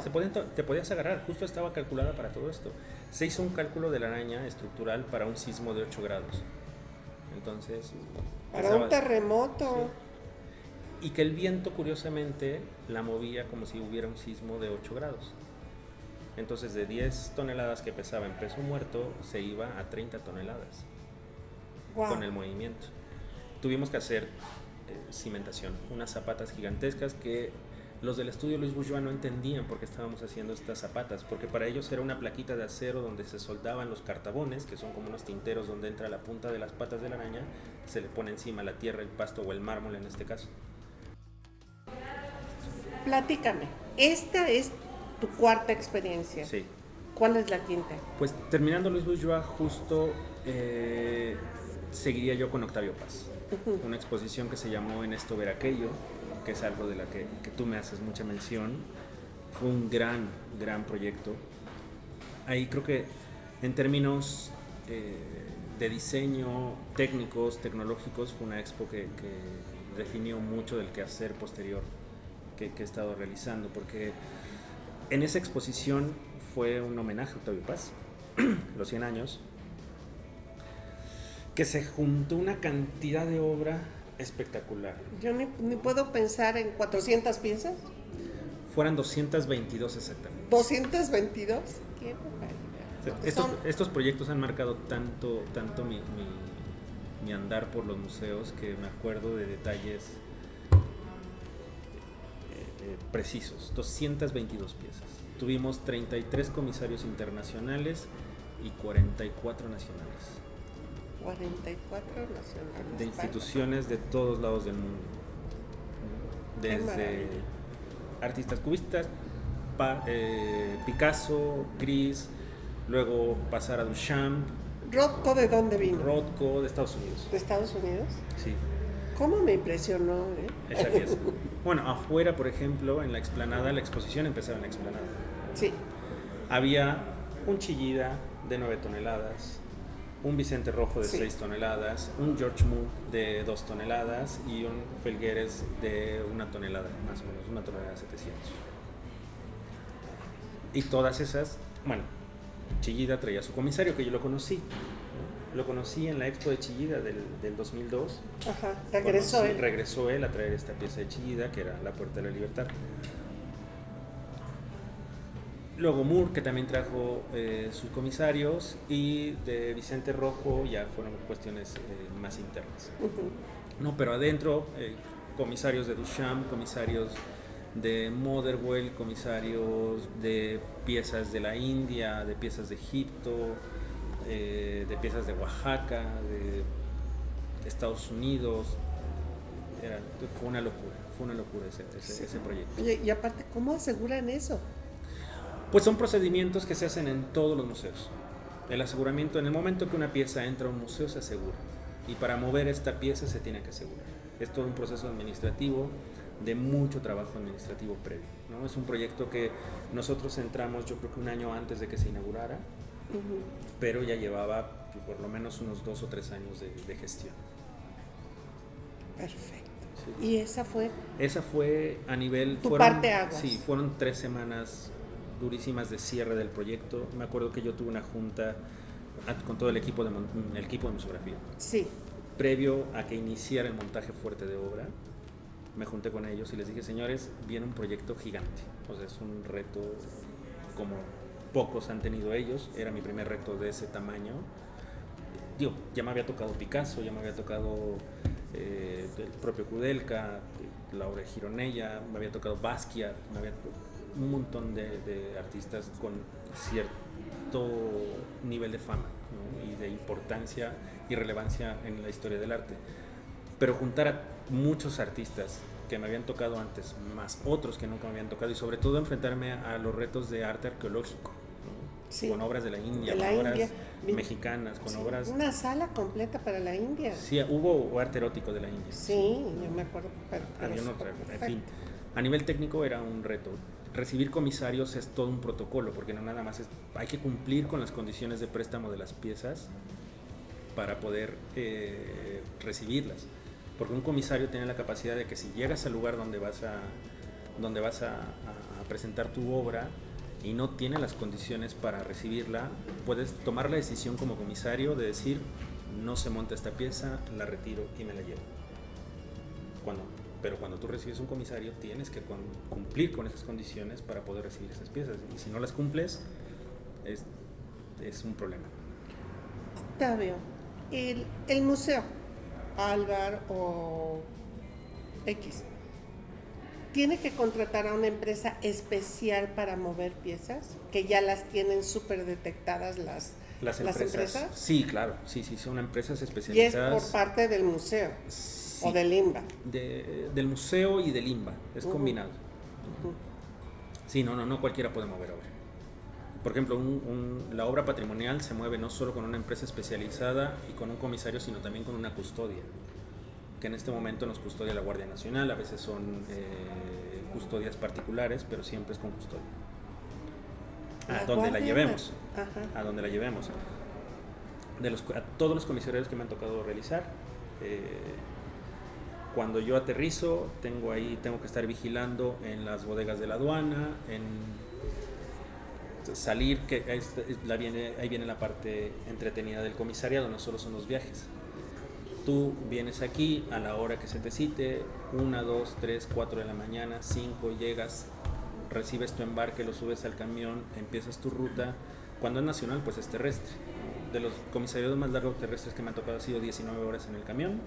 Te podías agarrar, justo estaba calculada para todo esto. Se hizo un cálculo de la araña estructural para un sismo de 8 grados. Entonces... Para un terremoto. Sí. Y que el viento, curiosamente, la movía como si hubiera un sismo de 8 grados. Entonces, de 10 toneladas que pesaba en peso muerto, se iba a 30 toneladas. Wow. Con el movimiento. Tuvimos que hacer cimentación, unas zapatas gigantescas que Los del estudio Luis Bourgeois no entendían por qué estábamos haciendo estas zapatas, porque para ellos era una plaquita de acero donde se soldaban los cartabones, que son como unos tinteros donde entra la punta de las patas de la araña, se le pone encima la tierra, el pasto o el mármol en este caso. Platícame, esta es tu cuarta experiencia. Sí. ¿Cuál es la quinta? Pues terminando Luis Bourgeois, justo seguiría yo con Octavio Paz. Una exposición que se llamó En esto ver aquello, que es algo de la que tú me haces mucha mención. Fue un gran proyecto. Ahí creo que en términos de diseño, técnicos, tecnológicos, fue una expo que definió mucho del quehacer posterior que he estado realizando, porque en esa exposición fue un homenaje a Octavio Paz, los 100 años, que se juntó una cantidad de obra espectacular. Yo ni puedo pensar en 400 piezas. Fueran 222 exactamente. ¿222? Qué barbaridad. Estos proyectos han marcado tanto mi andar por los museos que me acuerdo de detalles precisos. 222 piezas. Tuvimos 33 comisarios internacionales y 44 nacionales. 44 nacionales. De instituciones de todos lados del mundo. Desde artistas cubistas, Picasso, Gris, luego pasar a Duchamp. ¿Rothko de dónde vino? Rothko de Estados Unidos. ¿De Estados Unidos? Sí. ¿Cómo me impresionó? Esa pieza. Bueno, afuera, por ejemplo, en la explanada, la exposición empezaba en la explanada. Sí. Había un Chillida de 9 toneladas, un Vicente Rojo de 6 toneladas, un George Moore de 2 toneladas y un Felgueres de 1 tonelada, más o menos, 1 tonelada 700. Y todas esas, bueno, Chillida traía a su comisario, que yo lo conocí. Lo conocí en la expo de Chillida del 2002. Ajá, regresó él. Regresó él a traer esta pieza de Chillida, que era La Puerta de la Libertad. Luego Moore, que también trajo sus comisarios, y de Vicente Rojo ya fueron cuestiones más internas. No, pero adentro, comisarios de Duchamp, comisarios de Motherwell, comisarios de piezas de la India, de piezas de Egipto, de piezas de Oaxaca, de Estados Unidos. Fue una locura ese proyecto. Oye, y aparte, ¿cómo aseguran eso? Pues son procedimientos que se hacen en todos los museos. El aseguramiento, en el momento que una pieza entra a un museo, se asegura. Y para mover esta pieza se tiene que asegurar. Es todo un proceso administrativo, de mucho trabajo administrativo previo, ¿no? Es un proyecto que nosotros entramos, yo creo que un año antes de que se inaugurara, pero ya llevaba por lo menos unos 2 o 3 años de gestión. Perfecto. Sí. ¿Y esa fue? Esa fue a nivel... Tu parte aguas. Sí, fueron 3 semanas durísimas de cierre del proyecto. Me acuerdo que yo tuve una junta con todo el equipo de museografía. Sí. Previo a que iniciara el montaje fuerte de obra, me junté con ellos y les dije, señores, viene un proyecto gigante. O sea, es un reto como pocos han tenido ellos. Era mi primer reto de ese tamaño. Digo, ya me había tocado Picasso, ya me había tocado el propio Kudelka, la obra de Gironella, me había tocado Basquiat, un montón de artistas con cierto nivel de fama, ¿no? Y de importancia y relevancia en la historia del arte. Pero juntar a muchos artistas que me habían tocado antes, más otros que nunca me habían tocado, y sobre todo enfrentarme a los retos de arte arqueológico, ¿no? Sí, con obras de la India, con obras mexicanas, con obras... Una sala completa para la India. Sí, hubo arte erótico de la India. Sí, yo me acuerdo. Había otra, en fin. A nivel técnico era un reto. Recibir comisarios es todo un protocolo, porque no nada más hay que cumplir con las condiciones de préstamo de las piezas para poder recibirlas. Porque un comisario tiene la capacidad de que si llegas al lugar donde vas a presentar tu obra y no tiene las condiciones para recibirla, puedes tomar la decisión como comisario de decir, no se monta esta pieza, la retiro y me la llevo. Pero cuando tú recibes un comisario tienes que cumplir con esas condiciones para poder recibir esas piezas, y si no las cumples es un problema. Octavio, el museo Alvar o X ¿tiene que contratar a una empresa especial para mover piezas? ¿Que ya las tienen súper detectadas las empresas? Sí, claro, sí, son empresas especializadas. ¿Y es por parte del museo? Sí, ¿o del INBA? Del museo y del INBA, es combinado. Sí, no cualquiera puede mover obra. Por ejemplo, la obra patrimonial se mueve no solo con una empresa especializada y con un comisario, sino también con una custodia, que en este momento nos custodia la Guardia Nacional. A veces son custodias particulares, pero siempre es con custodia. A donde la llevemos. A donde la llevemos. A todos los comisarios que me han tocado realizar, cuando yo aterrizo, tengo que estar vigilando en las bodegas de la aduana, en salir, que ahí viene la parte entretenida del comisariado, no solo son los viajes. Tú vienes aquí a la hora que se te cite, 1, 2, 3, 4 de la mañana, 5, llegas, recibes tu embarque, lo subes al camión, empiezas tu ruta. Cuando es nacional, pues es terrestre. De los comisariados más largos terrestres que me han tocado, ha sido 19 horas en el camión,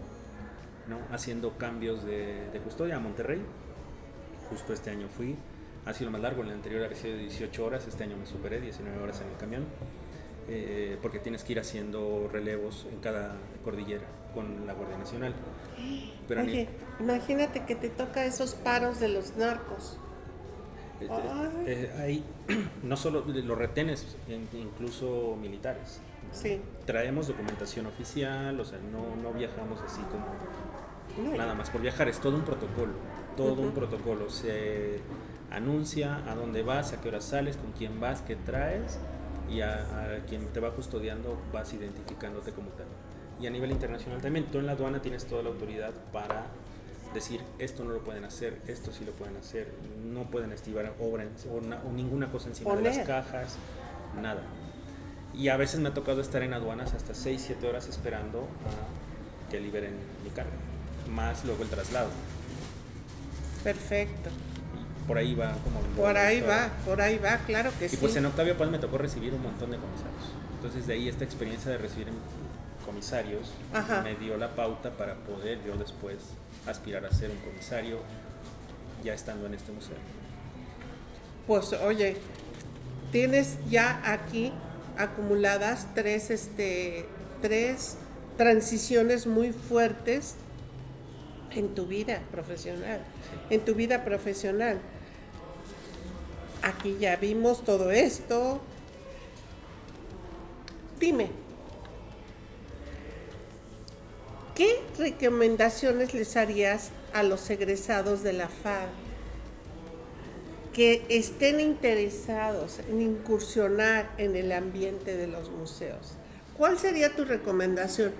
¿no? Haciendo cambios de custodia a Monterrey. Justo este año fui. Ha sido más largo, en el anterior había sido 18 horas, este año me superé, 19 horas en el camión, porque tienes que ir haciendo relevos en cada cordillera con la Guardia Nacional. Pero oye, imagínate que te toca esos paros de los narcos. Ahí no solo los retenes, incluso militares. Sí. Traemos documentación oficial, o sea, no viajamos así como nada más por viajar, es todo un protocolo, un protocolo. Se anuncia a dónde vas, a qué hora sales, con quién vas, qué traes, y a quien te va custodiando vas identificándote como tal. Y a nivel internacional también, tú en la aduana tienes toda la autoridad para decir esto no lo pueden hacer, esto sí lo pueden hacer, no pueden estivar obra o ninguna cosa encima de las cajas, nada. Y a veces me ha tocado estar en aduanas hasta 6-7 horas esperando a que liberen mi carga, más luego el traslado. Perfecto. Por ahí va como... Por ahí va, claro que sí. Y pues en Octavio Paz me tocó recibir un montón de comisarios. Entonces de ahí esta experiencia de recibir comisarios me dio la pauta para poder yo después aspirar a ser un comisario ya estando en este museo. Pues oye, tienes ya aquí acumuladas tres transiciones muy fuertes en tu vida profesional. Sí. En tu vida profesional. Aquí ya vimos todo esto. Dime, ¿qué recomendaciones les harías a los egresados de la FAD que estén interesados en incursionar en el ambiente de los museos? ¿Cuál sería tu recomendación?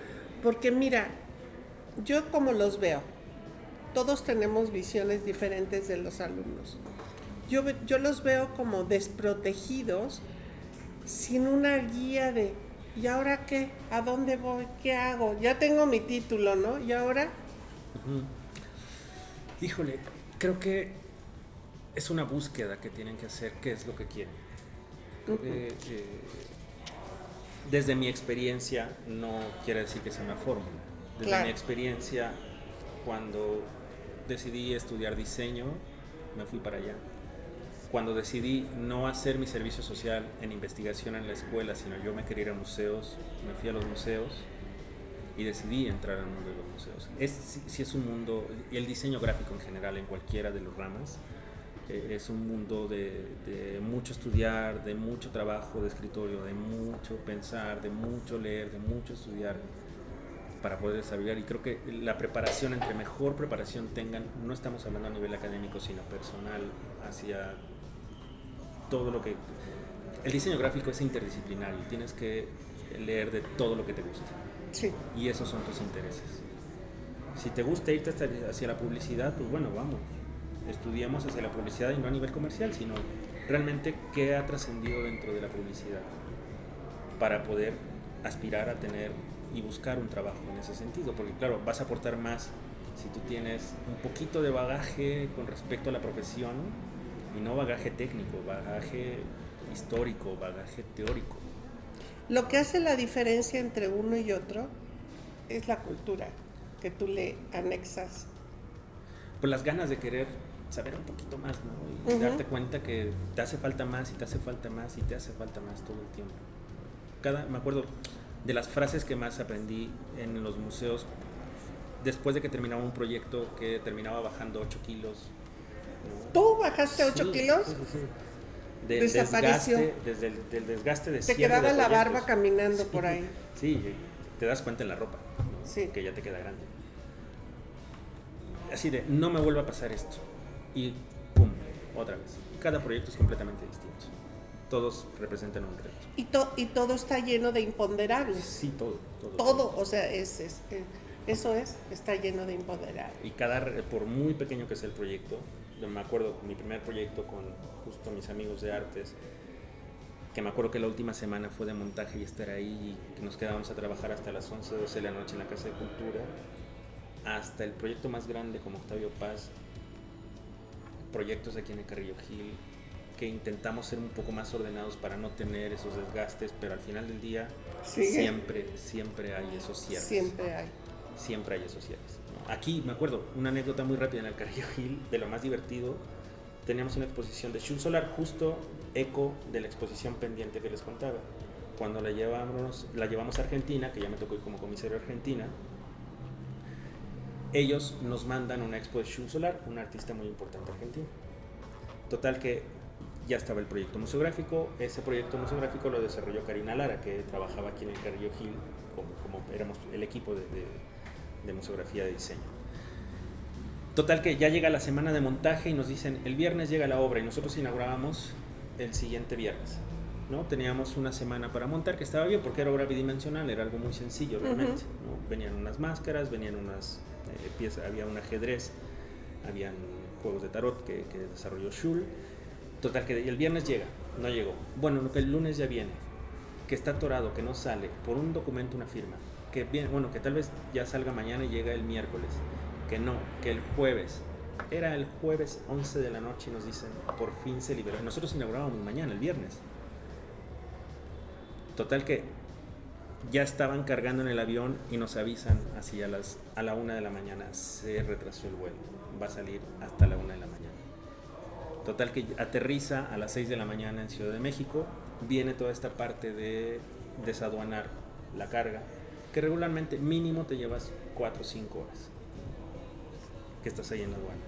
Porque mira, yo como los veo, todos tenemos visiones diferentes de los alumnos. Yo los veo como desprotegidos, sin una guía de ¿y ahora qué? ¿A dónde voy? ¿Qué hago? Ya tengo mi título, ¿no? ¿Y ahora? Híjole, creo que es una búsqueda que tienen que hacer, qué es lo que quieren. Desde mi experiencia, no quiere decir que sea una fórmula. Desde mi experiencia, cuando decidí estudiar diseño, me fui para allá. Cuando decidí no hacer mi servicio social en investigación en la escuela, sino yo me quería ir a museos, me fui a los museos y decidí entrar al mundo de los museos. Sí es un mundo, y el diseño gráfico en general, en cualquiera de los ramas, es un mundo de mucho estudiar, de mucho trabajo de escritorio, de mucho pensar, de mucho leer, de mucho estudiar para poder desarrollar. Y creo que la preparación, entre mejor preparación tengan, no estamos hablando a nivel académico, sino personal, hacia todo lo que... El diseño gráfico es interdisciplinario, tienes que leer de todo lo que te gusta. Sí. Y esos son tus intereses. Si te gusta irte hacia la publicidad, pues bueno, vamos, estudiamos hacia la publicidad y no a nivel comercial, sino realmente qué ha trascendido dentro de la publicidad para poder aspirar a tener y buscar un trabajo en ese sentido, porque claro, vas a aportar más si tú tienes un poquito de bagaje con respecto a la profesión, y no bagaje técnico, bagaje histórico, bagaje teórico. Lo que hace la diferencia entre uno y otro es la cultura que tú le anexas. Pues las ganas de querer saber un poquito más, ¿no? Y darte cuenta que te hace falta más y te hace falta más y te hace falta más todo el tiempo. Me acuerdo de las frases que más aprendí en los museos después de que terminaba un proyecto que terminaba bajando 8 kilos. ¿No? ¿Tú bajaste 8 kilos? Sí. Desapareció. Del desgaste de te quedaba la barba caminando por ahí. Sí, te das cuenta en la ropa, sí. que ya te queda grande. Así de, no me vuelva a pasar esto. Y pum, otra vez. Cada proyecto es completamente distinto. Todos representan un reto. Y todo está lleno de imponderables. Sí, todo. O sea, eso está lleno de imponderables. Y por muy pequeño que sea el proyecto, me acuerdo mi primer proyecto con justo mis amigos de artes, que me acuerdo que la última semana fue de montaje y estar ahí, y que nos quedábamos a trabajar hasta las 11, 12 de la noche en la Casa de Cultura, hasta el proyecto más grande como Octavio Paz, proyectos aquí en el Carrillo Gil, que intentamos ser un poco más ordenados para no tener esos desgastes, pero al final del día siempre hay esos cierres. Siempre hay esos cierres. Aquí me acuerdo, una anécdota muy rápida en el Carrillo Gil, de lo más divertido. Teníamos una exposición de Shul Solar, justo eco de la exposición pendiente que les contaba. Cuando la llevamos a Argentina, que ya me tocó ir como comisario a Argentina, ellos nos mandan una expo de Shul Solar, un artista muy importante argentino. Total que ya estaba el proyecto museográfico. Ese proyecto museográfico lo desarrolló Karina Lara, que trabajaba aquí en el Carrillo Gil, como éramos el equipo de museografía de diseño. Total que ya llega la semana de montaje y nos dicen, el viernes llega la obra, y nosotros inaugurábamos el siguiente viernes, ¿no? Teníamos una semana para montar, que estaba bien porque era obra bidimensional, era algo muy sencillo realmente, ¿no? Venían unas máscaras, venían unas piezas, había un ajedrez, habían juegos de tarot que desarrolló Shul. Total que el viernes llega, no llegó. Bueno, que el lunes ya viene, que está atorado, que no sale, por un documento, una firma, que tal vez ya salga mañana y llega el miércoles, que no, que el jueves. Era el jueves 11 de la noche y nos dicen, por fin se liberó. Nosotros inaugurábamos mañana, el viernes. Total que ya estaban cargando en el avión y nos avisan así a la 1 de la mañana, se retrasó el vuelo, va a salir hasta la 1 de la mañana. Total que aterriza a las 6 de la mañana en Ciudad de México, viene toda esta parte de desaduanar la carga, que regularmente mínimo te llevas 4 o 5 horas que estás ahí en la aduana.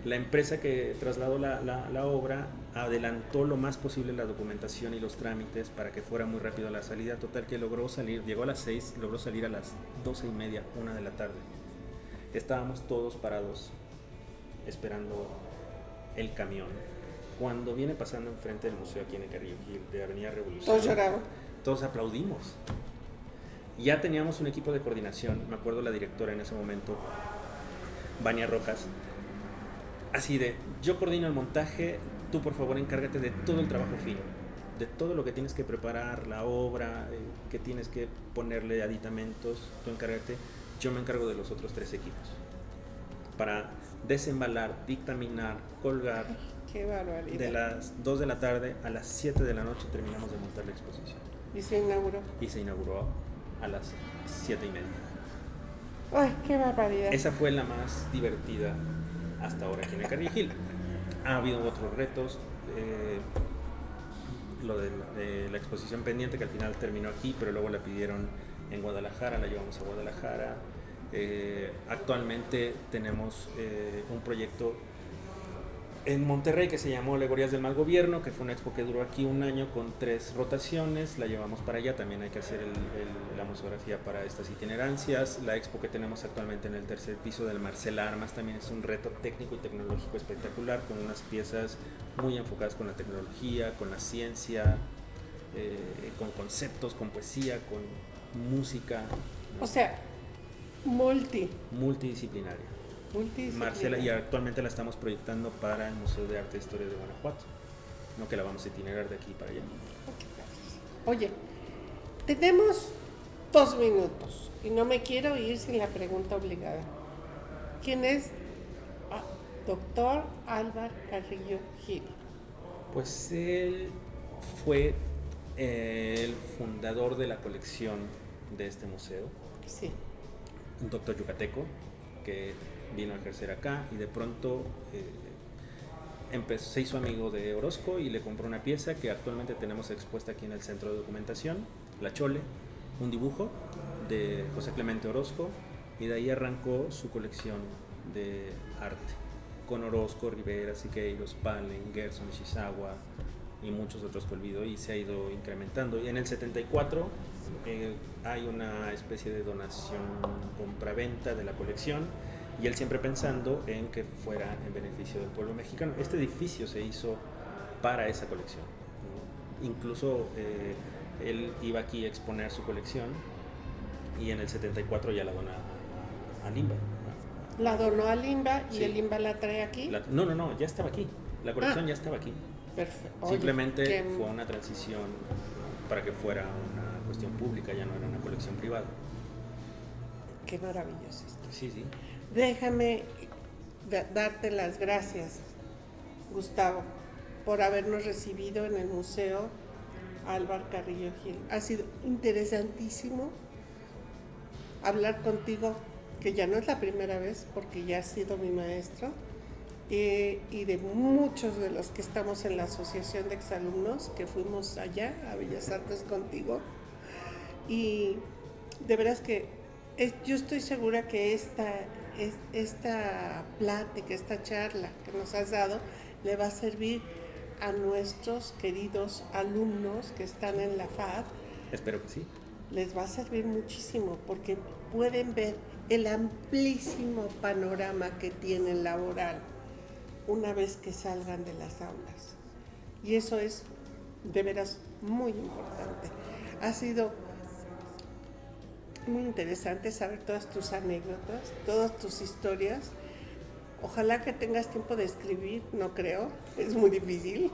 La empresa que trasladó la obra adelantó lo más posible la documentación y los trámites para que fuera muy rápido la salida. Total que llegó a las 6, logró salir a las 12:30, 1 de la tarde. Estábamos todos parados esperando el camión. Cuando viene pasando enfrente del museo aquí en el Carrillo Gil, de Avenida Revolución, todos lloraron. Todos aplaudimos. Ya teníamos un equipo de coordinación, me acuerdo la directora en ese momento, Vania Rojas, así de, yo coordino el montaje, tú por favor encárgate de todo el trabajo fino, de todo lo que tienes que preparar, la obra, que tienes que ponerle aditamentos, tú encárgate, yo me encargo de los otros 3 equipos, para desembalar, dictaminar, colgar. Qué barbaridad. De las 2 de la tarde a las 7 de la noche terminamos de montar la exposición. ¿Y se inauguró? Y se inauguró a las 7:30. ¡Ay, qué barbaridad! Esa fue la más divertida hasta ahora aquí en el Carrillo Gil. Ha habido otros retos, lo de la exposición pendiente, que al final terminó aquí, pero luego la pidieron en Guadalajara, la llevamos a Guadalajara. Actualmente tenemos un proyecto en Monterrey que se llamó Alegorías del Mal Gobierno, que fue una expo que duró aquí 1 año con 3 rotaciones, la llevamos para allá, también hay que hacer la museografía para estas itinerancias. La expo que tenemos actualmente en el 3er piso del Marcel Armas también es un reto técnico y tecnológico espectacular, con unas piezas muy enfocadas con la tecnología, con la ciencia, con conceptos, con poesía, con música. O sea, multidisciplinaria. Marcela, y actualmente la estamos proyectando para el Museo de Arte e Historia de Guanajuato, no, que la vamos a itinerar de aquí para allá. Oye, tenemos 2 minutos y no me quiero ir sin la pregunta obligada. ¿Quién es doctor Álvar Carrillo Gil? Pues él fue el fundador de la colección de este museo. Sí. Un doctor yucateco que vino a ejercer acá y de pronto se hizo amigo de Orozco y le compró una pieza que actualmente tenemos expuesta aquí en el Centro de Documentación, La Chole, un dibujo de José Clemente Orozco, y de ahí arrancó su colección de arte, con Orozco, Rivera, Siqueiros, Palen, Gerson, Shizawa y muchos otros que olvido, y se ha ido incrementando. Y en el 74 hay una especie de donación, compra-venta de la colección, y él siempre pensando en que fuera en beneficio del pueblo mexicano. Este edificio se hizo para esa colección, ¿no? Incluso él iba aquí a exponer su colección y en el 74 ya la dona a Limba. La donó a Limba y sí. El Limba la trae aquí. No, ya estaba aquí. La colección ya estaba aquí. Perfecto. Simplemente fue una transición para que fuera una cuestión pública, ya no era una colección privada. Qué maravilloso esto. Sí. Déjame darte las gracias, Gustavo, por habernos recibido en el Museo Álvaro Carrillo Gil. Ha sido interesantísimo hablar contigo, que ya no es la primera vez, porque ya has sido mi maestro, y de muchos de los que estamos en la Asociación de Exalumnos, que fuimos allá a Bellas Artes contigo. Y de veras que yo estoy segura que esta plática, esta charla que nos has dado, le va a servir a nuestros queridos alumnos que están en la FAD. Espero que sí. Les va a servir muchísimo porque pueden ver el amplísimo panorama que tienen laboral una vez que salgan de las aulas. Y eso es de veras muy importante. Ha sido muy interesante saber todas tus anécdotas, todas tus historias. Ojalá que tengas tiempo de escribir, no creo, es muy difícil,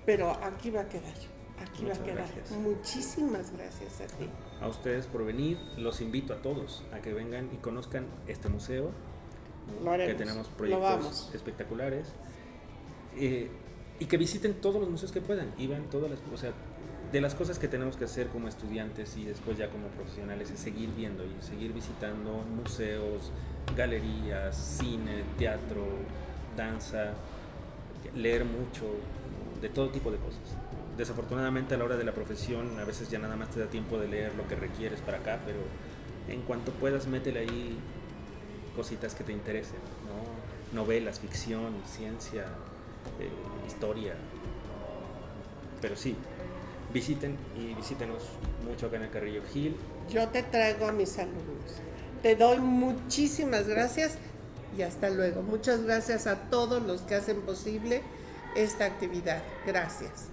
pero aquí va a quedar. Aquí va a quedar. Gracias. Muchísimas gracias a ti. A ustedes por venir. Los invito a todos a que vengan y conozcan este museo, ¿no? Que tenemos proyectos espectaculares, y que visiten todos los museos que puedan y vean todas las, o sea, de las cosas que tenemos que hacer como estudiantes y después ya como profesionales es seguir viendo y seguir visitando museos, galerías, cine, teatro, danza, leer mucho, de todo tipo de cosas. Desafortunadamente a la hora de la profesión a veces ya nada más te da tiempo de leer lo que requieres para acá, pero en cuanto puedas métele ahí cositas que te interesen, ¿no? Novelas, ficción, ciencia, historia. Pero sí, visiten y visítenos mucho acá en el Carrillo Gil. Yo te traigo a mis alumnos. Te doy muchísimas gracias y hasta luego. Muchas gracias a todos los que hacen posible esta actividad. Gracias.